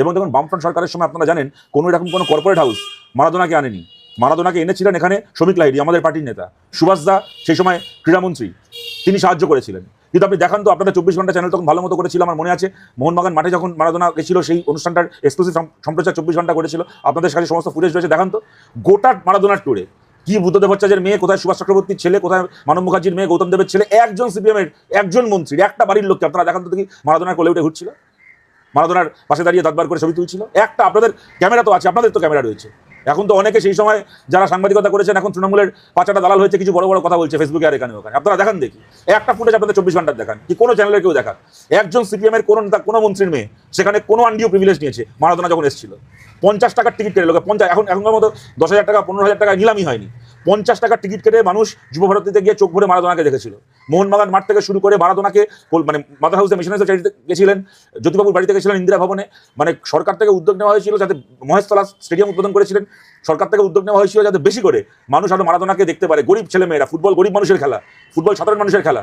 এবং দেখুন বামফ্রন্ট সরকারের সময় আপনারা জানেন কোনো এরকম কোনো কর্পোরেট হাউস মারাদোনাকে আনেনি। মারাদোনাকে এনেছিলেন এখানে শ্রমিক লাহিড়ী, আমাদের পার্টির নেতা সুভাষ দা, সেই সময় ক্রীড়ামন্ত্রী, তিনি সাহায্য করেছিলেন। কিন্তু আপনি দেখান তো, আপনাদের 24 ঘন্টা চ্যানেল তখন ভালো মতো করেছিল, আমার মনে আছে মোহনবাগান মাঠে যখন মারাদোনা গেছিল সেই অনুষ্ঠানটার এক্সক্লুসিভ সম্প্রচার 24 ঘন্টা করেছিল, আপনাদের কাছে সমস্ত ফুটেজ রয়েছে, দেখান তো গোটা মারাদোনার ট্যুরে কি বুদ্ধদেব ভট্টাচার্যের মেয়ে, কোথায় সুভাষ চক্রবর্তীর ছেলে, কোথায় মানব মুখার্জির মেয়ে, গৌতম দেবের ছেলে, একজন সিপিএমের একজন মন্ত্রীর একটা বাড়ির লোককে আপনারা দেখান তো দেখি মারাদোনার কোলে উঠে ঘুরছিল, মারাদোনার পাশে দাঁড়িয়ে দাঁতবার করে ছবি তুলছিল। একটা আপনাদের ক্যামেরা তো আছে, আপনাদের তো ক্যামেরা রয়েছে। এখন তো অনেকে সেই সময় যারা সাংবাদিকতা করেছেন এখন তৃণমূলের পাঁচাটা দালাল হয়েছে, কিছু বড় বড় কথা বলছে ফেসবুকে আর এখানে ওখানে, আপনারা দেখান দেখি একটা ফুটেজ আপনাদের 24 ঘন্টার দেখান, কি কোনো চ্যানেলের কেউ দেখান একজন সিপিএমের কোনো মন্ত্রীর মেয়ে সেখানে কোনো আনডিও প্রিভিলেজ নিয়েছে মারাদোনা যখন এসেছিল। 50 টাকার টিকিট কেটে লোকে 50, এখনকার মতো 10,000 টাকা 15,000 টাকা নিলামই হয়নি, 50 টাকার টিকিট কেটে মানুষ যুবভারতীতে গিয়ে চোখ ভরে মারাদোনাকে দেখেছিল। মোহনবাগান মাঠ থেকে শুরু করে মারাদোনাকে মানে মাদার হাউসে মিশনারি সোসাইটিতে গেছিলেন, জ্যোতিবাবুর বাড়িতে গেছিলেন, ইন্দিরা ভবনে, মানে সরকার থেকে উদ্যোগ নেওয়া হয়েছিল যাতে মহেশতলা স্টেডিয়াম উদ্বোধন করেছিলেন, সরকার থেকে উদ্যোগ নেওয়া হয়েছিল যাতে বেশি করে মানুষ আরো মারাদোনাকে দেখতে পারে। গরিব ছেলেমেয়েরা, ফুটবল গরিব মানুষের খেলা, ফুটবল সাধারণ মানুষের খেলা।